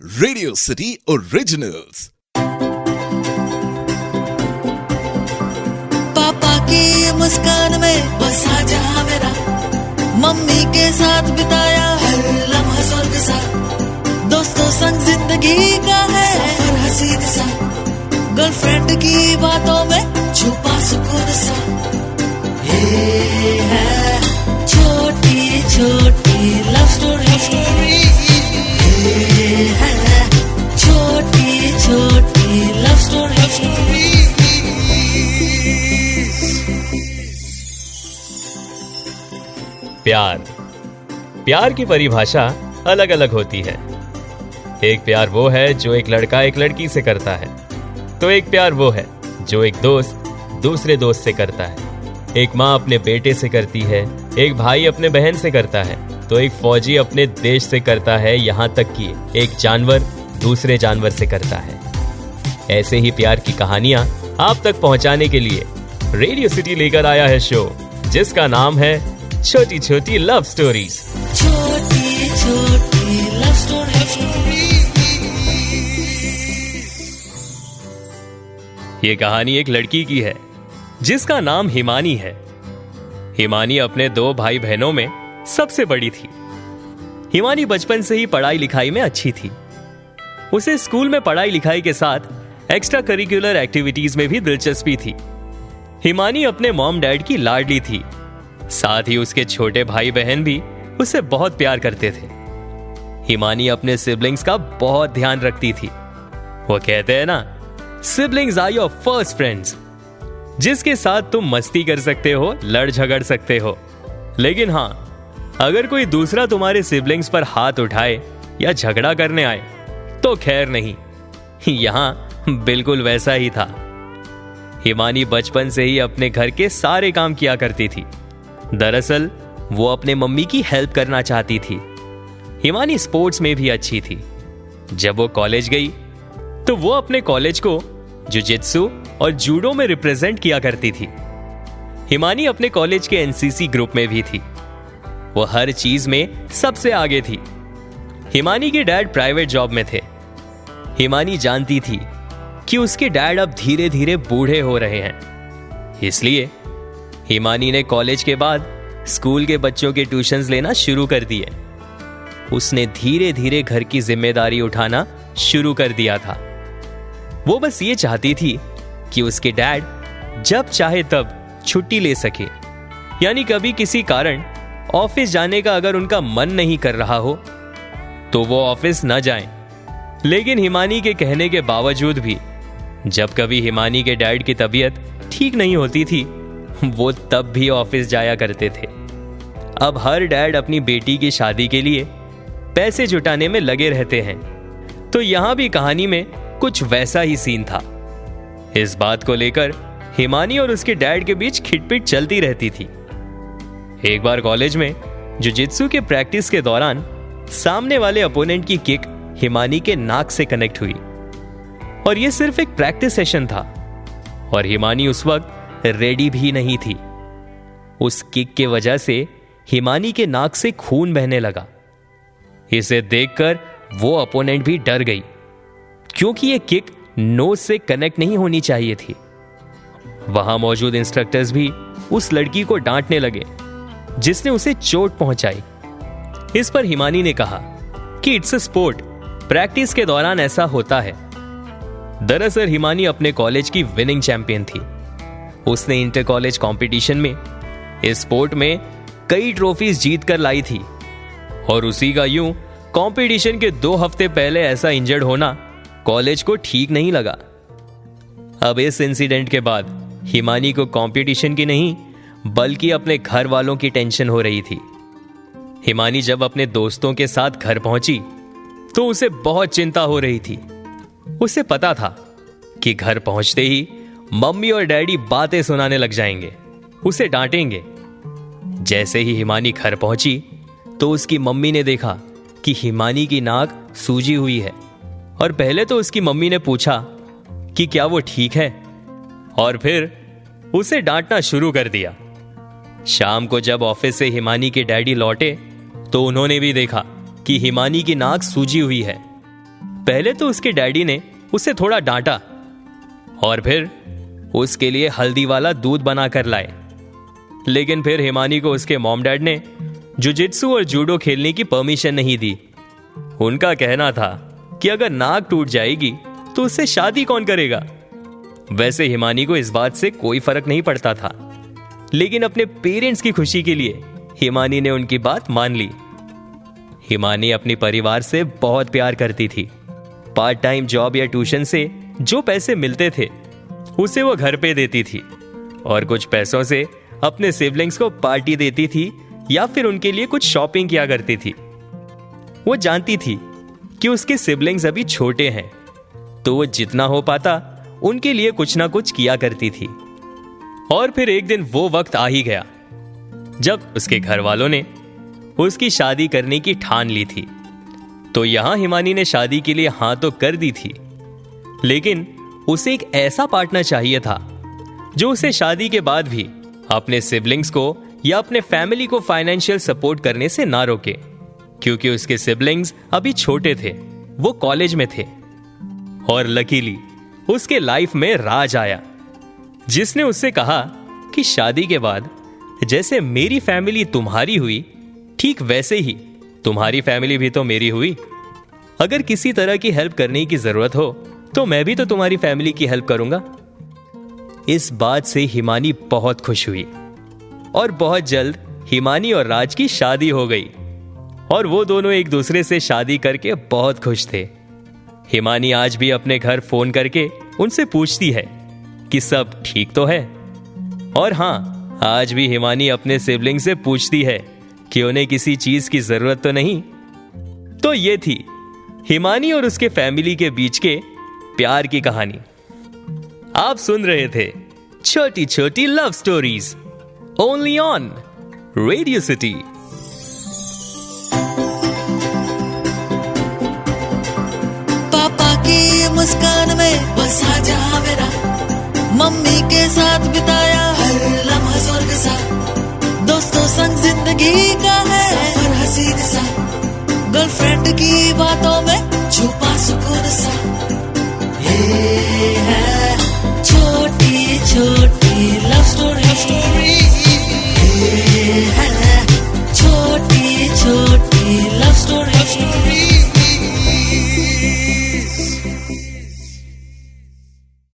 Radio city originals. पापा की मुस्कान में बसा जहां मेरा, मम्मी के साथ बिताया हर लम्हा स्वर्ग सा, दोस्तों संग जिंदगी का है सफर हसीन सा, गर्लफ्रेंड की बातों में छुपा सुकून सा। ये है छोटी छोटी लव स्टोरी, ये है छोटी छोटी लव स्टोरी। प्यार की परिभाषा अलग अलग होती है। एक प्यार वो है जो एक लड़का एक लड़की से करता है, तो एक प्यार वो है जो एक दोस्त दूसरे दोस्त से करता है। एक माँ अपने बेटे से करती है, एक भाई अपने बहन से करता है, तो एक फौजी अपने देश से करता है, यहाँ तक कि एक जानवर दूसरे जानवर से करता है। ऐसे ही प्यार की कहानियां आप तक पहुंचाने के लिए रेडियो सिटी लेकर आया है शो, जिसका नाम है छोटी छोटी लव स्टोरीज। छोटी छोटी लव स्टोरी। ये कहानी एक लड़की की है जिसका नाम हिमानी है। हिमानी अपने दो भाई बहनों में सबसे बड़ी थी। हिमानी बचपन से ही पढ़ाई लिखाई में अच्छी थी। उसे स्कूल में पढ़ाई लिखाई के साथ एक्स्ट्रा करिकुलर एक्टिविटीज में भी दिलचस्पी थी। हिमानी अपने मॉम डैड की लाडली थी, साथ ही उसके छोटे भाई बहन भी उसे बहुत प्यार करते थे। हिमानी अपने सिबलिंग्स का बहुत ध्यान रखती थी। वो कहते हैं ना, siblings are your first friends, जिसके साथ तुम मस्ती कर सकते हो, लड़ झगड़ सकते हो, लेकिन हां, अगर कोई दूसरा तुम्हारे सिबलिंग्स पर हाथ उठाए या झगड़ा करने आए तो खैर नहीं। यहां बिल्कुल वैसा ही था। हिमानी बचपन से ही अपने घर के सारे काम किया करती थी। दरअसल वो अपने मम्मी की हेल्प करना चाहती थी। हिमानी स्पोर्ट्स में भी अच्छी थी। जब वो कॉलेज गई तो वो अपने कॉलेज को जुजित्सु और जूडो में रिप्रेजेंट किया करती थी। हिमानी अपने कॉलेज के एनसीसी ग्रुप में भी थी। वो हर चीज में सबसे आगे थी। हिमानी के डैड प्राइवेट जॉब में थे। हिमानी जानती थी कि उसके डैड अब धीरे धीरे बूढ़े हो रहे हैं, इसलिए हिमानी ने कॉलेज के बाद स्कूल के बच्चों के ट्यूशंस लेना शुरू कर दिए। उसने धीरे धीरे घर की जिम्मेदारी उठाना शुरू कर दिया था। वो बस ये चाहती थी कि उसके डैड जब चाहे तब छुट्टी ले सके, यानी कभी किसी कारण ऑफिस जाने का अगर उनका मन नहीं कर रहा हो तो वो ऑफिस न जाएं। लेकिन हिमानी के कहने के बावजूद भी जब कभी हिमानी के डैड की तबीयत ठीक नहीं होती थी, वो तब भी ऑफिस जाया करते थे। अब हर डैड अपनी बेटी की शादी के लिए पैसे जुटाने में लगे रहते हैं, तो यहां भी कहानी में कुछ वैसा ही सीन था। इस बात को लेकर हिमानी और उसके डैड के बीच खिटपिट चलती रहती थी। एक बार कॉलेज में जुजित्सु के प्रैक्टिस के दौरान सामने वाले अपोनेंट की किक हिमानी के नाक से कनेक्ट हुई, और यह सिर्फ एक प्रैक्टिस सेशन था और हिमानी उस वक्त रेडी भी नहीं थी। उस किक के वजह से हिमानी के नाक से खून बहने लगा। इसे देखकर वो अपोनेंट भी डर गई, क्योंकि यह किक नोज से कनेक्ट नहीं होनी चाहिए थी। वहां मौजूद इंस्ट्रक्टर्स भी उस लड़की को डांटने लगे जिसने उसे चोट पहुंचाई। इस पर हिमानी ने कहा कि इट्स अ स्पोर्ट, प्रैक्टिस के दौरान ऐसा होता है। दरअसल हिमानी अपने कॉलेज की विनिंग चैंपियन थी। उसने इंटर कॉलेज कंपटीशन में इस स्पोर्ट में कई ट्रॉफीज जीत कर लाई थी, और उसी का यूं कंपटीशन के 2 हफ्ते पहले ऐसा इंजर्ड होना कॉलेज को ठीक नहीं लगा। अब इस इंसिडेंट के बाद हिमानी को कंपटीशन की नहीं बल्कि अपने घर वालों की टेंशन हो रही थी। हिमानी जब अपने दोस्तों के साथ घर पहुंची तो उसे बहुत चिंता हो रही थी। उसे पता था कि घर पहुंचते ही मम्मी और डैडी बातें सुनाने लग जाएंगे, उसे डांटेंगे। जैसे ही हिमानी घर पहुंची तो उसकी मम्मी ने देखा कि हिमानी की नाक सूजी हुई है, और पहले तो उसकी मम्मी ने पूछा कि क्या वो ठीक है, और फिर उसे डांटना शुरू कर दिया। शाम को जब ऑफिस से हिमानी के डैडी लौटे तो उन्होंने भी देखा कि हिमानी की नाक सूजी हुई है। पहले तो उसके डैडी ने उसे थोड़ा डांटा और फिर उसके लिए हल्दी वाला दूध बनाकर लाए। लेकिन फिर हिमानी को उसके मॉम डैड ने जुजित्सु और जूडो खेलने की परमिशन नहीं दी। उनका कहना था कि अगर नाक टूट जाएगी तो उससे शादी कौन करेगा। वैसे हिमानी को इस बात से कोई फर्क नहीं पड़ता था, लेकिन अपने पेरेंट्स की खुशी के लिए हिमानी ने उनकी बात मान ली। हिमानी अपने परिवार से बहुत प्यार करती थी। पार्ट टाइम जॉब या ट्यूशन से जो पैसे मिलते थे उसे वो घर पे देती थी और कुछ पैसों से अपने सिबलिंग्स को पार्टी देती थी या फिर उनके लिए कुछ शॉपिंग किया करती थी। वो जानती थी कि उसके सिबलिंग्स अभी छोटे हैं, तो वो जितना हो पाता उनके लिए कुछ ना कुछ किया करती थी। और फिर एक दिन वो वक्त आ ही गया जब उसके घर वालों ने उसकी शादी करने की ठान ली थी। तो यहां हिमानी ने शादी के लिए हां तो कर दी थी, लेकिन उसे एक ऐसा पार्टनर चाहिए था जो उसे शादी के बाद भी अपने सिबलिंग्स को या अपने फैमिली को फाइनेंशियल सपोर्ट करने से ना रोके, क्योंकि उसके सिबलिंग्स अभी छोटे थे, वो कॉलेज में थे। और लकीली उसके लाइफ में राज आया, जिसने उससे कहा कि शादी के बाद जैसे मेरी फैमिली तुम्हारी हुई, ठीक वैसे ही तुम्हारी फैमिली भी तो मेरी हुई। अगर किसी तरह की हेल्प करने की जरूरत हो तो मैं भी तो तुम्हारी फैमिली की हेल्प करूंगा। इस बात से हिमानी बहुत खुश हुई और बहुत जल्द हिमानी और राज की शादी हो गई और वो दोनों एक दूसरे से शादी करके बहुत खुश थे। हिमानी आज भी अपने घर फोन करके उनसे पूछती है कि सब ठीक तो है। और हाँ, आज भी हिमानी अपने सिबलिंग से पूछती है कि उन्हें किसी चीज की जरूरत तो नहीं। तो ये थी हिमानी और उसके फैमिली के बीच के प्यार की कहानी। आप सुन रहे थे छोटी छोटी love stories, only on radio city. पापा की मुस्कान में बसा जहां मेरा, मम्मी के साथ बिताया हर लम्हा स्वर्ग सा, दोस्तों संग जिंदगी का है सफर हसीन सा, गर्लफ्रेंड की बातों में छुपा सुकून सा, ये है